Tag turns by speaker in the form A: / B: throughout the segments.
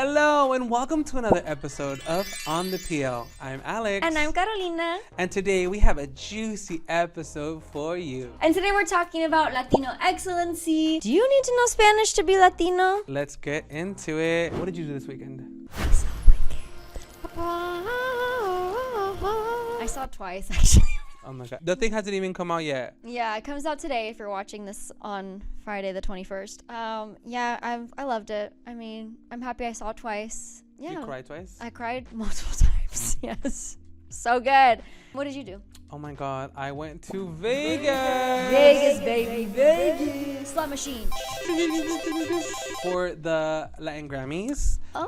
A: Hello and welcome to another episode of On the PL. I'm Alex.
B: And I'm Carolina.
A: And today we have a juicy episode for you.
B: And today we're talking about Latino Excellency. Do you need to know Spanish to be Latino?
A: Let's get into it. What did you do this weekend?
B: I saw it twice, actually.
A: Oh my god. The thing hasn't even come out yet.
B: Yeah, it comes out today if you're watching this on Friday the 21st. I loved it. I mean, I'm happy I saw it twice. Yeah.
A: You cried twice?
B: I cried multiple times. Yes. So good. What did you do?
A: Oh my god. I went to Vegas.
B: Vegas, baby. Vegas. Slot machine.
A: For the Latin Grammys.
B: Oh.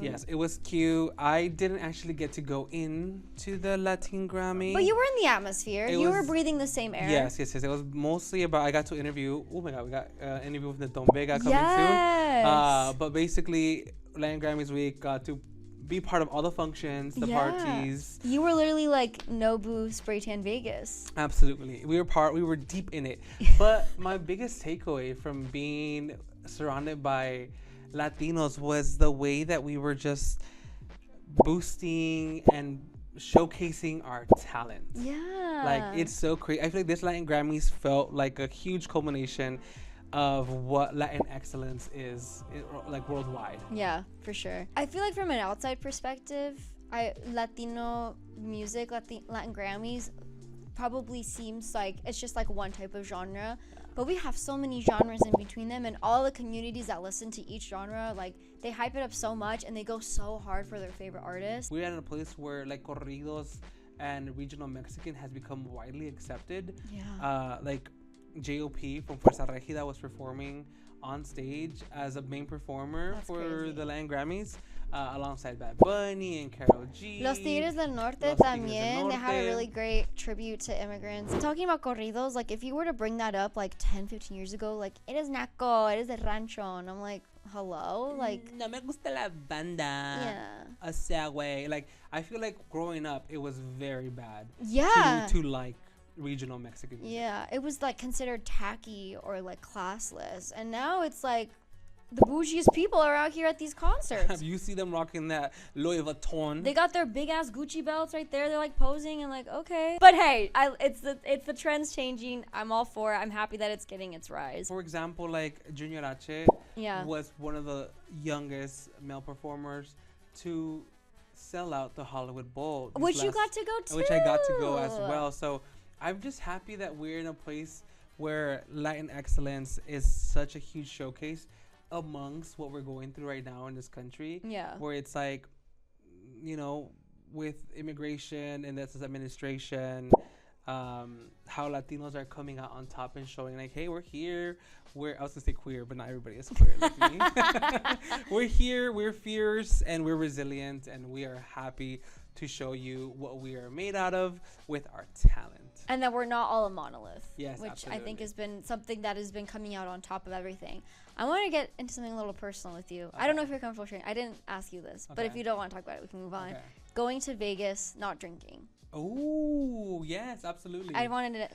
A: Yes. It was cute. I didn't actually get to go in to the Latin Grammy.
B: But you were in the atmosphere. You were breathing the same air.
A: Yes. It was mostly about, I got to interview, oh my god, we got an interview with the Don Vega coming soon. But basically, Latin Grammys week, got to be part of all the functions, the parties.
B: You were literally like Nobu Spray Tan Vegas.
A: Absolutely. We were deep in it. But my biggest takeaway from being surrounded by Latinos was the way that we were just boosting and showcasing our talent.
B: Yeah.
A: Like, it's so crazy. I feel like this Latin Grammys felt like a huge culmination of what Latin excellence is, like, worldwide.
B: Yeah, for sure. I feel like from an outside perspective, Latino music, Latin Grammys probably seems like it's just like one type of genre. But we have so many genres in between them, and all the communities that listen to each genre, like, they hype it up so much and they go so hard for their favorite artists.
A: We're at a place where, like, corridos and regional Mexican has become widely accepted.
B: Yeah.
A: Like, JOP from Fuerza Regida was performing on stage as a main performer for the Latin Grammys, alongside Bad Bunny and Karol G.
B: Los Tigres del Norte también. They had a really great tribute to immigrants. Talking about corridos, like, if you were to bring that up like 10, 15 years ago, like, eres naco, eres de rancho, and I'm like, hello? Like,
A: no me gusta la banda.
B: Yeah.
A: O sea, güey. Like, I feel like growing up, it was very bad.
B: Yeah.
A: To like regional Mexican music.
B: Yeah, it was like considered tacky or like classless, and now it's like the bougiest people are out here at these concerts.
A: You see them rocking that Louis Vuitton.
B: They got their big ass Gucci belts right there. They're like posing and like, okay. But hey, it's the trends changing. I'm all for it. I'm happy that it's getting its rise.
A: For example, like Junior H was one of the youngest male performers to sell out the Hollywood Bowl,
B: which you got to go to.
A: Which I got to go as well. So I'm just happy that we're in a place where Latin excellence is such a huge showcase amongst what we're going through right now in this country.
B: Yeah.
A: Where it's like, you know, with immigration and this administration, how Latinos are coming out on top and showing like, hey, we're here. I was gonna say queer, but not everybody is queer like me. We're here, we're fierce, and we're resilient, and we are happy to show you what we are made out of with our talent.
B: And that we're not all a monolith.
A: Yes,
B: which
A: absolutely.
B: I think has been something that has been coming out on top of everything. I want to get into something a little personal with you. Okay. I don't know if you're comfortable sharing. I didn't ask you this, but if you don't want to talk about it, we can move on. Okay. Going to Vegas, not drinking.
A: Oh, yes, absolutely.
B: I wanted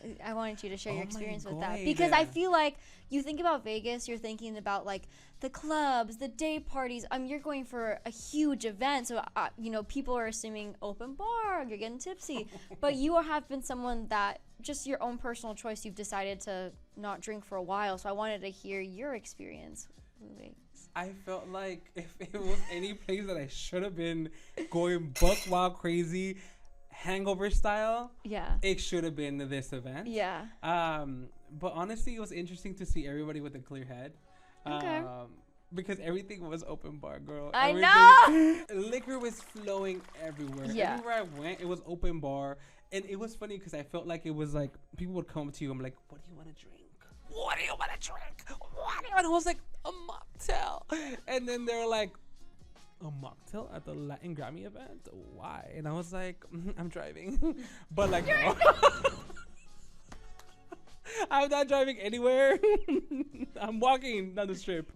B: you to share your experience with that, because I feel like you think about Vegas, you're thinking about like the clubs, the day parties. You're going for a huge event, so you know, people are assuming open bar, you're getting tipsy, but you have been someone that just your own personal choice. You've decided to not drink for a while, so I wanted to hear your experience with Vegas.
A: I felt like if it was any place that I should have been going buck wild crazy, hangover style, it should have been this event.
B: Yeah.
A: But honestly, it was interesting to see everybody with a clear head.
B: Okay.
A: Because everything was open bar, girl.
B: I know.
A: Liquor was flowing everywhere.
B: Yeah.
A: Everywhere I went, it was open bar. And it was funny because I felt like it was like people would come to you. I'm like, what do you want to drink? What do you want to drink? What do you want? I was like, a mocktail. And then they were like, a mocktail at the Latin Grammy event? Why? And I was like, I'm driving. But like, no. I'm not driving anywhere. I'm walking down the strip.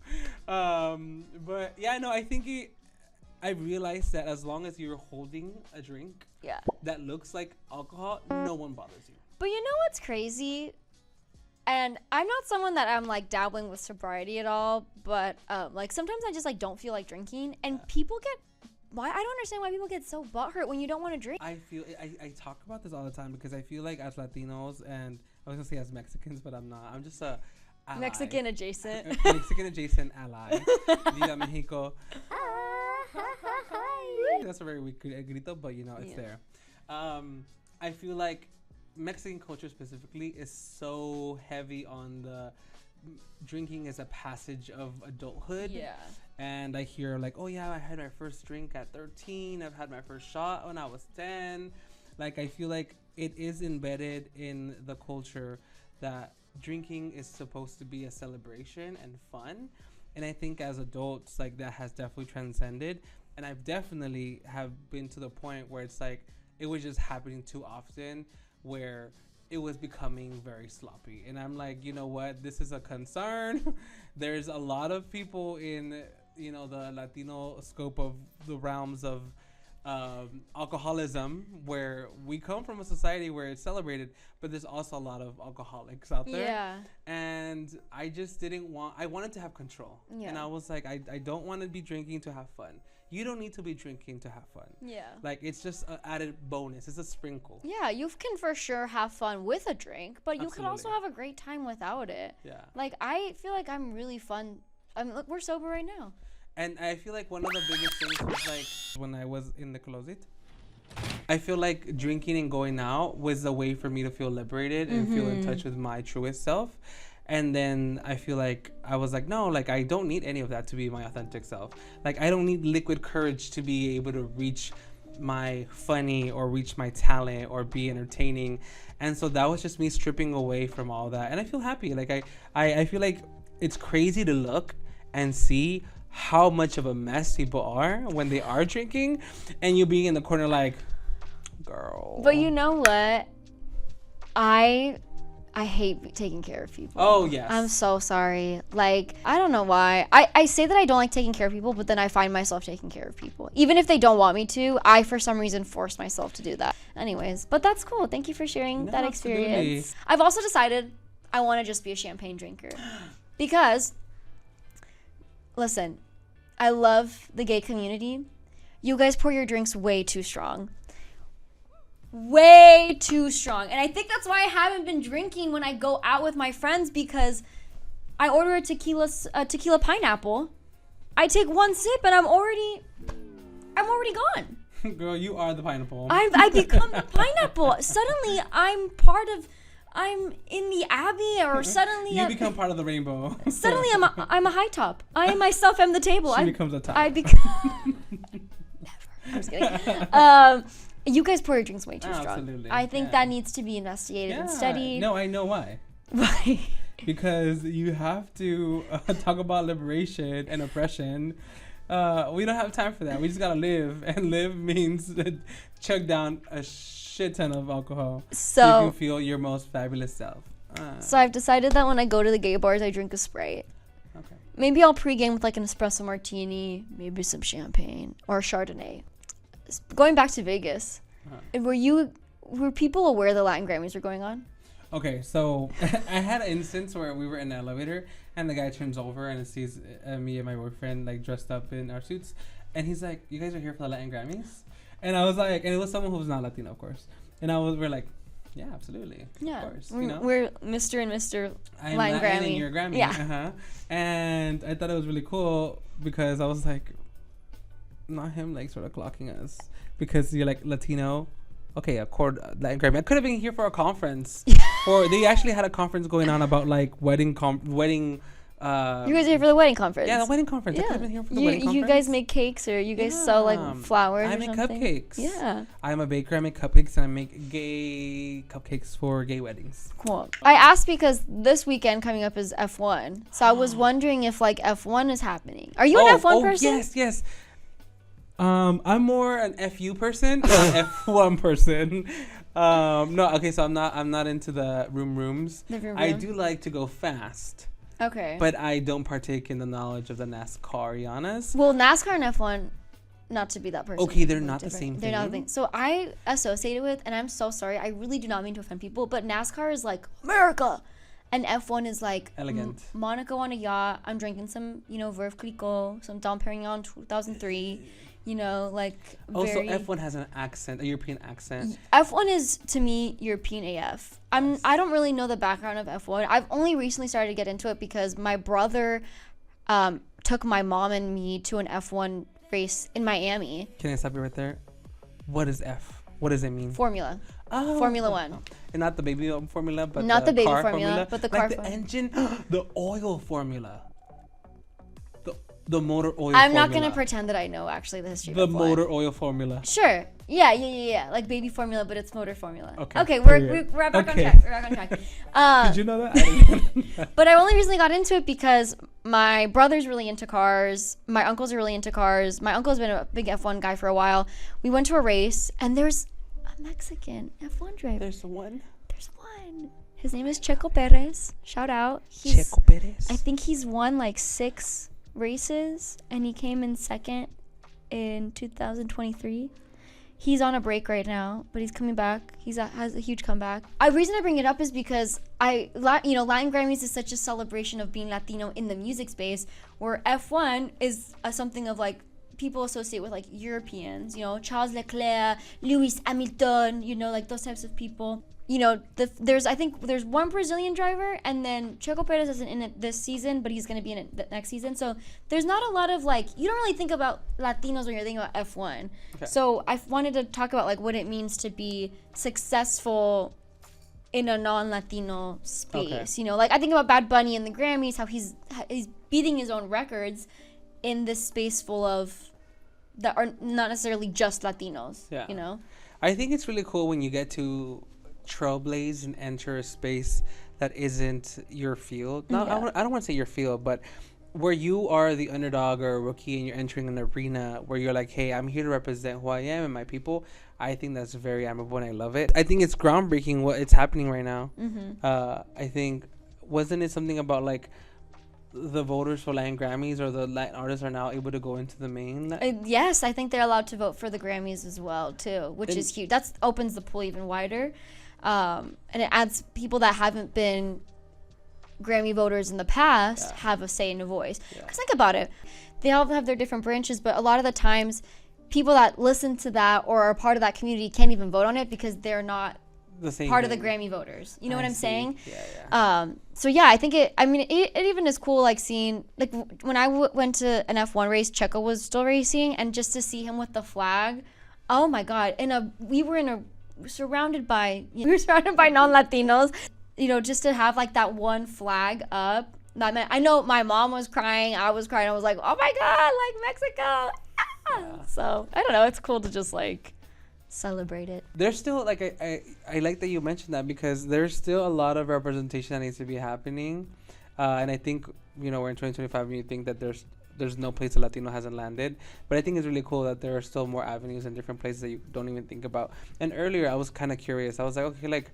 A: But yeah, no, I think I realized that as long as you're holding a drink that looks like alcohol, no one bothers you.
B: But you know what's crazy? And I'm not someone that I'm like dabbling with sobriety at all, but like sometimes I just like don't feel like drinking, and people get I don't understand why people get so butthurt when you don't want to drink.
A: I talk about this all the time because I feel like as Latinos, and I was gonna say as Mexicans, but I'm not. I'm just a ally.
B: Mexican adjacent.
A: Mexican adjacent ally. Viva Mexico. That's a very weak grito, but you know it's there. I feel like Mexican culture specifically is so heavy on the drinking as a passage of adulthood.
B: Yeah.
A: And I hear like, oh yeah, I had my first drink at 13. I've had my first shot when I was 10. Like, I feel like it is embedded in the culture that drinking is supposed to be a celebration and fun. And I think as adults, like, that has definitely transcended. And I've definitely have been to the point where it's like, it was just happening too often, where it was becoming very sloppy. And I'm like, you know what? This is a concern. There's a lot of people in, you know, the Latino scope of the realms of alcoholism, where we come from a society where it's celebrated, but there's also a lot of alcoholics out there.
B: Yeah.
A: And I just I wanted to have control. Yeah. And I was like, I don't want to be drinking to have fun. You don't need to be drinking to have fun. Yeah. Like, it's just an added bonus. It's a sprinkle.
B: Yeah, you can for sure have fun with a drink, but you can also have a great time without it. Yeah. Like, I feel like I'm really fun. Look, we're sober right now.
A: And I feel like one of the biggest things was, like, when I was in the closet, I feel like drinking and going out was a way for me to feel liberated and feel in touch with my truest self. And then I feel like I was like, no, like, I don't need any of that to be my authentic self. Like, I don't need liquid courage to be able to reach my funny or reach my talent or be entertaining. And so that was just me stripping away from all that. And I feel happy. Like, I feel like it's crazy to look and see how much of a mess people are when they are drinking, and you being in the corner like, girl.
B: But you know what? I hate taking care of people.
A: Oh, yes.
B: I'm so sorry. Like, I don't know why. I say that I don't like taking care of people, but then I find myself taking care of people. Even if they don't want me to, I, for some reason, force myself to do that. Anyways, but that's cool. Thank you for sharing that experience. Absolutely. I've also decided I want to just be a champagne drinker. Because, listen, I love the gay community. You guys pour your drinks way too strong. Way too strong. And I think that's why I haven't been drinking when I go out with my friends, because I order a tequila pineapple. I take one sip and I'm already gone.
A: Girl, you are the pineapple.
B: I become the pineapple. Suddenly I'm in the Abbey, or suddenly
A: you become part of the rainbow.
B: Suddenly I'm a high top. I myself am the table.
A: She becomes a top.
B: I become never. I'm just kidding. You guys pour your drinks way too strong. Absolutely. I think that needs to be investigated and studied.
A: No, I know why.
B: Why?
A: Because you have to talk about liberation and oppression. We don't have time for that. We just gotta live, and live means chug down a shit ton of alcohol so you can feel your most fabulous self.
B: So I've decided that when I go to the gay bars, I drink a Sprite. Okay. Maybe I'll pregame with like an espresso martini, maybe some champagne or Chardonnay. Going back to Vegas, were people aware the Latin Grammys were going on?
A: Okay, so I had an instance where we were in an elevator and the guy turns over and sees me and my boyfriend like dressed up in our suits, and he's like, "You guys are here for the Latin Grammys?" And I was like, and it was someone who was not Latino, of course. And we're like, "Yeah, absolutely,
B: yeah,
A: of course."
B: We're Mr. and Mr. Latin Grammy.
A: And you're Grammy,
B: yeah.
A: And I thought it was really cool because I was like, not him like sort of clocking us because you're like Latino. Okay, Latin Grammy. I could have been here for a conference, or they actually had a conference going on about like wedding.
B: You guys are here for the wedding conference.
A: Yeah, the wedding conference. Yeah. I could have been here for the wedding conference.
B: You guys make cakes, or you guys sell like flowers.
A: I make cupcakes.
B: Yeah,
A: I'm a baker. I make cupcakes, and I make gay cupcakes for gay weddings.
B: Cool. I asked because this weekend coming up is F1, so I was wondering if like F1 is happening. Are you an F1 person?
A: Yes. I'm more an FU person, not F1 person. No, okay, so I'm not into the rooms. I do like to go fast.
B: Okay.
A: But I don't partake in the knowledge of the NASCAR-ianas.
B: Well, NASCAR and F1, not to be that person.
A: Okay, they're not the same thing.
B: They're not the thing. So I associate it with, and I'm so sorry, I really do not mean to offend people, but NASCAR is like America. and F1 is like
A: elegant.
B: Monaco on a yacht. I'm drinking some, Veuve Clicquot, some Dom Perignon 2003. Like
A: also F1 has an accent, a European accent.
B: F1 is to me European AF. I don't really know the background of F1. I've only recently started to get into it because my brother took my mom and me to an F1 race in Miami.
A: Can I stop you right there? What is F? What does it mean?
B: Formula.
A: Oh.
B: Formula One.
A: And not the baby formula, but
B: not the baby
A: car
B: formula, but the car
A: formula. The engine, the oil formula. The motor oil
B: I'm
A: formula.
B: not going to pretend that I know actually the history
A: the
B: of F1.
A: motor oil formula.
B: Sure. Yeah. Like baby formula, but it's motor formula.
A: Okay,
B: we're back on track. We're back on track.
A: Did you know that?
B: But I only recently got into it because my brother's really into cars. My uncles are really into cars. My uncle's been a big F1 guy for a while. We went to a race, and there's a Mexican F1 driver.
A: There's one.
B: His name is Checo Perez. Shout out.
A: Checo Perez.
B: I think he's won like 6 races, and he came in second in 2023. He's on a break right now, but he's coming back. Has a huge comeback. The reason I bring it up is because Latin Grammys is such a celebration of being Latino in the music space, where F1 is something of like people associate with like Europeans, Charles Leclerc, Lewis Hamilton, like those types of people. I think there's one Brazilian driver, and then Checo Perez isn't in it this season, but he's going to be in it the next season. So there's not a lot of like, you don't really think about Latinos when you're thinking about F1. Okay. So I wanted to talk about like what it means to be successful in a non-Latino space. Okay. Like I think about Bad Bunny and the Grammys, how he's beating his own records in this space full of that are not necessarily just Latinos. Yeah.
A: I think it's really cool when you get to trailblaze and enter a space that isn't your field. I don't want to say your field, but where you are the underdog or a rookie and you're entering an arena where you're like, hey, I'm here to represent who I am and my people. I think that's very admirable and I love it. I think it's groundbreaking what it's happening right now. Mm-hmm. I think, wasn't it something about like the voters for Latin Grammys or the Latin artists are now able to go into the main?
B: Yes, I think they're allowed to vote for the Grammys as well too, which is huge. That opens the pool even wider. And it adds people that haven't been Grammy voters in the past have a say and a voice. Because think about it. They all have their different branches, but a lot of the times people that listen to that or are part of that community can't even vote on it because they're not the same part of the Grammy voters. You know what I'm saying? Yeah. So yeah, I think it even is cool like seeing, like when I went to an F1 race, Checo was still racing, and just to see him with the flag, oh my God. We were surrounded by non-Latinos, just to have like that one flag up. I know my mom was crying, I was crying, I was like, oh my God, like Mexico. Yeah. So I don't know, it's cool to just like celebrate it. There's
A: still like I like that you mentioned that because there's still a lot of representation that needs to be happening, and I think we're in 2025 and you think that there's no place a Latino hasn't landed, but I think it's really cool that there are still more avenues and different places that you don't even think about. And earlier I was kind of curious. I was like, okay, like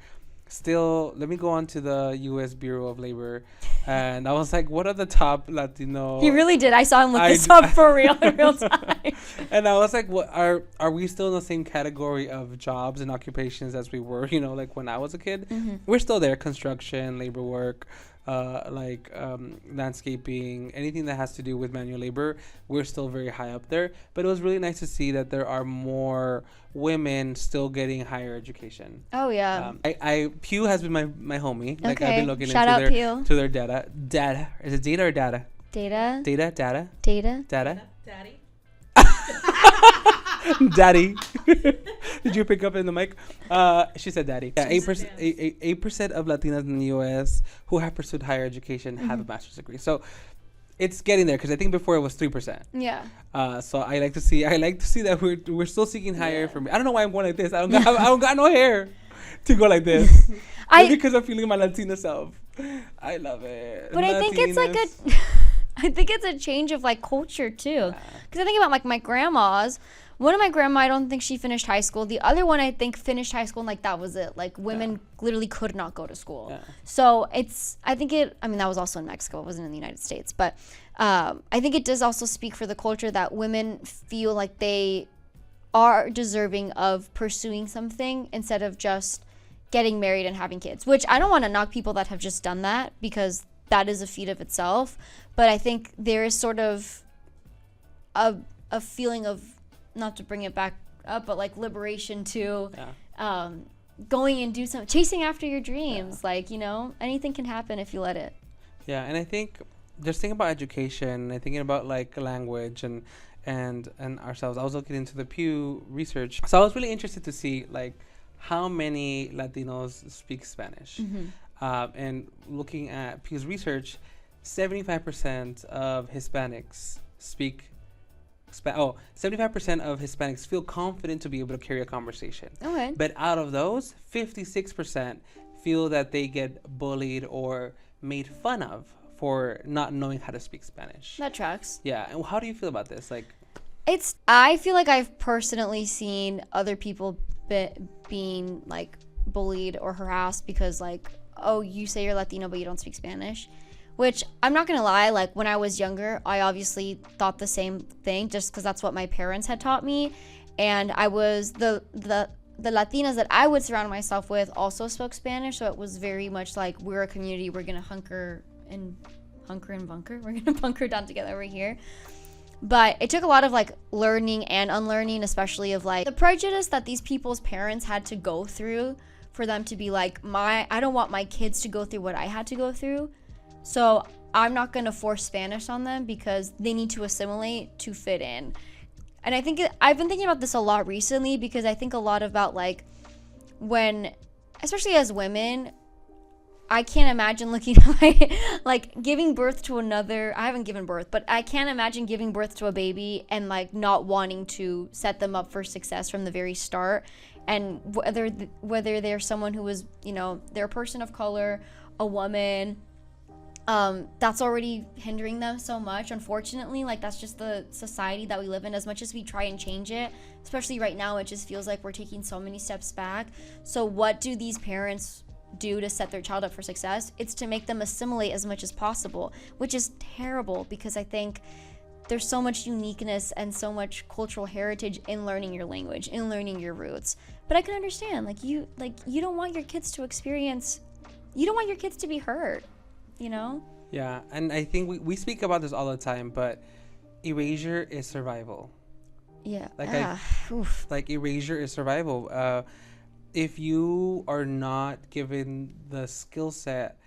A: still let me go on to the U.S. Bureau of Labor, and I was like, what are the top Latino?
B: He really did. I saw him look this up for real in real time.
A: And I was like, what are we still in the same category of jobs and occupations as we were, like when I was a kid? Mm-hmm. We're still there. Construction, labor work, landscaping, anything that has to do with manual labor, we're still very high up there. But it was really nice to see that there are more women still getting higher education.
B: Oh yeah.
A: Pew has been my homie.
B: Okay.
A: Like I've been looking
B: Shout
A: into their data. Data. Is it data or data?
B: Data.
A: Data.
B: Data.
C: Daddy.
A: Daddy. Did you pick up in the mic? She said daddy. Yeah, 8% of Latinas in the U.S. who have pursued higher education have a master's degree. So it's getting there because I think before it was 3%.
B: Yeah.
A: So I like to see that we're still seeking higher from. I don't know why I'm going like this. I don't got no hair to go like this. Maybe because I'm feeling my Latina self. I love it.
B: But Latinas. I think it's like I think it's a change of like culture too. Because I think about like my grandmas. One of my grandma, I don't think she finished high school. The other one, I think, finished high school and like that was it. Like women literally could not go to school. Yeah. So that was also in Mexico. It wasn't in the United States. But I think it does also speak for the culture that women feel like they are deserving of pursuing something instead of just, getting married and having kids, which I don't want to knock people that have just done that, because that is a feat of itself. But I think there is sort of a feeling of, not to bring it back up, but like liberation to going and do some chasing after your dreams. Like, you know, anything can happen if you let it.
A: Yeah, and I think just thinking about education and thinking about like language and ourselves. I was looking into the Pew research, so I was really interested to see like how many Latinos speak Spanish. And looking at Pew's research, 75% of Hispanics speak 75% of Hispanics feel confident to be able to carry a conversation.
B: Okay.
A: But out of those, 56% feel that they get bullied or made fun of for not knowing how to speak Spanish.
B: That tracks.
A: Yeah. And how do you feel about this? Like,
B: I feel like I've personally seen other people being like bullied or harassed because like, oh, you say you're Latino but you don't speak Spanish. Which, I'm not gonna lie, like when I was younger, I obviously thought the same thing just because that's what my parents had taught me. And I was the Latinas that I would surround myself with also spoke Spanish, so it was very much like, we're a community, we're gonna hunker and bunker, we're gonna bunker down together over here. But it took a lot of like learning and unlearning, especially of like the prejudice that these people's parents had to go through for them to be like, I don't want my kids to go through what I had to go through. So I'm not going to force Spanish on them because they need to assimilate to fit in. And I think I've been thinking about this a lot recently, because I think a lot about like when, especially as women, I can't imagine looking at like giving birth to another. I haven't given birth, but I can't imagine giving birth to a baby and like not wanting to set them up for success from the very start. And whether they're someone who was, you know, they're a person of color, a woman, that's already hindering them so much, unfortunately. Like, that's just the society that we live in. As much as we try and change it, especially right now, it just feels like we're taking so many steps back. So what do these parents do to set their child up for success? It's to make them assimilate as much as possible, which is terrible, because I think there's so much uniqueness and so much cultural heritage in learning your language, in learning your roots. But I can understand, you don't want your kids to experience, you don't want your kids to be hurt, you know?
A: Yeah, and I think we speak about this all the time, but erasure is survival.
B: Yeah.
A: Like erasure is survival. If you are not given the skill set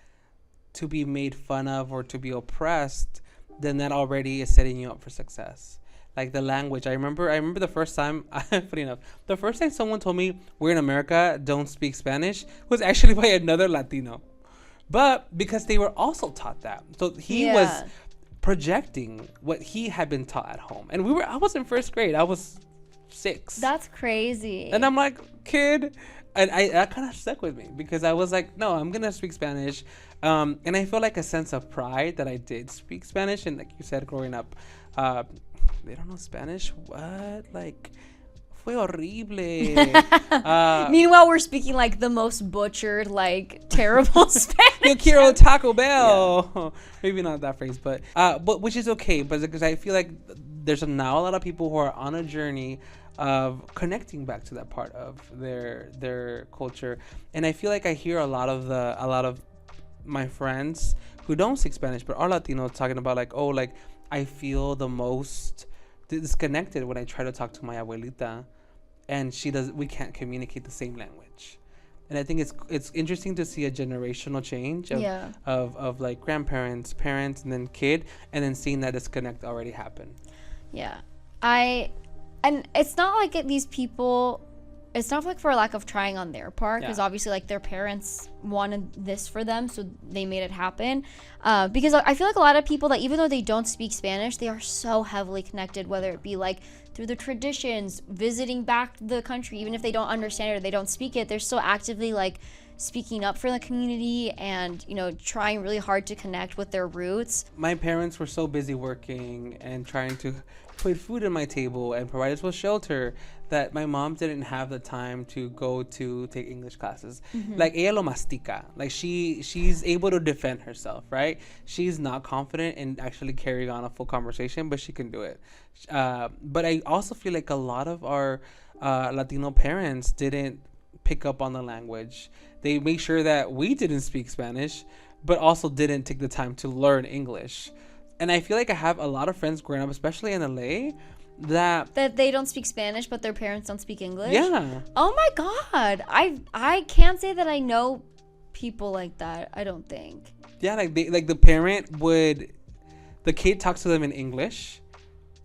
A: to be made fun of or to be oppressed, then that already is setting you up for success. Like the language, I remember the first time, funny enough, the first time someone told me we're in America, don't speak Spanish, was actually by another Latino. But because they were also taught that. So he was projecting what he had been taught at home. And I was in first grade. I was 6.
B: That's crazy.
A: And I'm like, kid. And that kind of stuck with me, because I was like, no, I'm going to speak Spanish. And I feel like a sense of pride that I did speak Spanish. And like you said, growing up, they don't know Spanish? What? Like, fue horrible.
B: Meanwhile, we're speaking like the most butchered, like terrible Spanish.
A: Yo quiero Taco Bell. Yeah. Maybe not that phrase, but which is okay. But because I feel like there's now a lot of people who are on a journey of connecting back to that part of their culture, and I feel like I hear a lot of my friends who don't speak Spanish but are Latino talking about like, oh, like I feel the most disconnected when I try to talk to my abuelita, and we can't communicate the same language. And I think it's interesting to see a generational change of like grandparents, parents, and then kid, and then seeing that disconnect already happen.
B: Yeah. And it's not like these people, it's not like for a lack of trying on their part, because obviously like their parents wanted this for them, so they made it happen. Because I feel like a lot of people that even though they don't speak Spanish, they are so heavily connected, whether it be like through the traditions, visiting back the country, even if they don't understand it or they don't speak it, they're still actively like speaking up for the community and, you know, trying really hard to connect with their roots.
A: My parents were so busy working and trying to put food on my table and provide us with shelter that my mom didn't have the time to go to take English classes. Mm-hmm. Like ella lo mastica. Like she's able to defend herself, right? She's not confident in actually carrying on a full conversation, but she can do it. But I also feel like a lot of our Latino parents didn't pick up on the language. They make sure that we didn't speak Spanish, but also didn't take the time to learn English. And I feel like I have a lot of friends growing up, especially in LA, that
B: they don't speak Spanish, but their parents don't speak English.
A: Yeah.
B: Oh my God, I can't say that I know people like that. I don't think.
A: Yeah, like the parent would, the kid talks to them in English,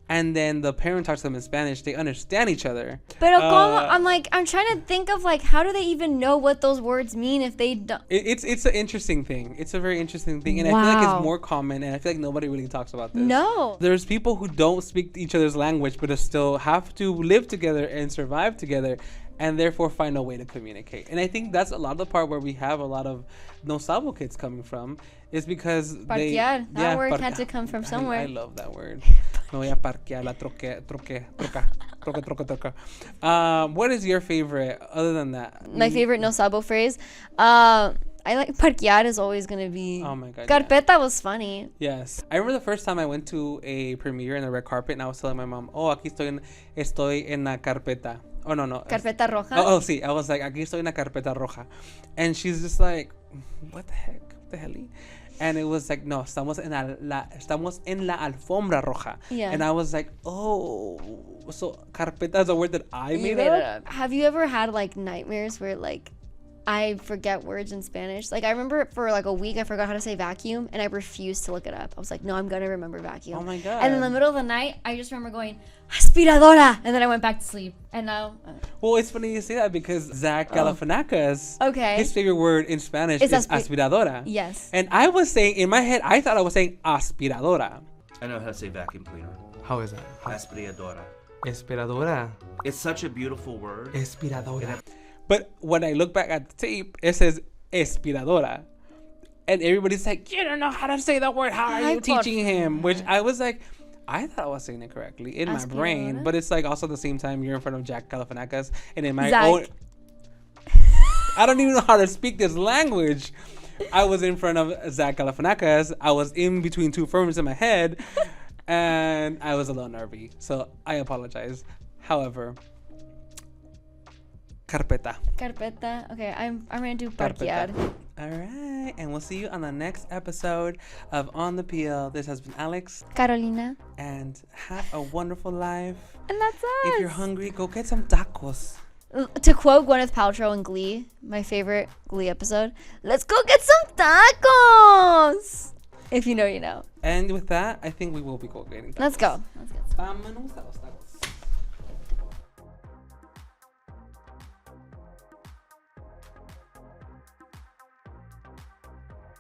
A: and then the parent talks to them in Spanish. They understand each other.
B: But I'm trying to think of like, how do they even know what those words mean if they don't?
A: It's an interesting thing. It's a very interesting thing, and I feel like it's more common, and I feel like nobody really talks about this.
B: No.
A: There's people who don't speak each other's language, but still have to live together and survive together, and therefore find a way to communicate. And I think that's a lot of the part where we have a lot of no Sabo kids coming from, is because
B: parquear. That word had to come from somewhere.
A: I love that word. Me voy a parquear, la troca. What is your favorite other than that?
B: My favorite no Sabo phrase? I like parquear is always going to be.
A: Oh my God.
B: Carpeta was funny.
A: Yes. I remember the first time I went to a premiere in the red carpet, and I was telling my mom, oh, aquí estoy en la carpeta. Oh, no.
B: Carpeta roja?
A: Oh, sí. I was like, aquí estoy en la carpeta roja. And she's just like, what the heck? What the hell? And it was like, no, estamos en la alfombra roja.
B: Yeah.
A: And I was like, oh, so carpeta is a word that I made up?
B: Have you ever had like nightmares where like I forget words in Spanish? Like I remember for like a week I forgot how to say vacuum, and I refused to look it up. I was like, no, I'm gonna remember vacuum.
A: Oh my God.
B: And in the middle of the night I just remember going aspiradora, and then I went back to sleep. And now
A: well, it's funny you say that, because Zach Galifianakis, his favorite word in Spanish is aspiradora.
B: Yes.
A: And I was saying, in my head, I thought I was saying aspiradora.
C: I know how to say vacuum cleaner.
A: How is that?
C: Aspiradora.
A: Aspiradora.
C: It's such a beautiful word.
A: Aspiradora. But when I look back at the tape, it says aspiradora. And everybody's like, you don't know how to say that word. How are you teaching him? Which I was like, I thought I was saying it correctly in my brain. But it's like also at the same time, you're in front of Jack Galifianakis. And in my own... I don't even know how to speak this language. I was in front of Zach Galifianakis. I was in between two firms in my head. And I was a little nervy. So I apologize. However... Carpeta.
B: Okay, I'm gonna do parquear.
A: All right, and we'll see you on the next episode of On the Peel. This has been Alex,
B: Carolina,
A: and have a wonderful life.
B: And that's us.
A: If you're hungry, go get some tacos.
B: To quote Gwyneth Paltrow in Glee, my favorite Glee episode, let's go get some tacos. If you know, you know.
A: And with that, I think we will be getting tacos.
B: Let's go.
A: Vámonos a los tacos.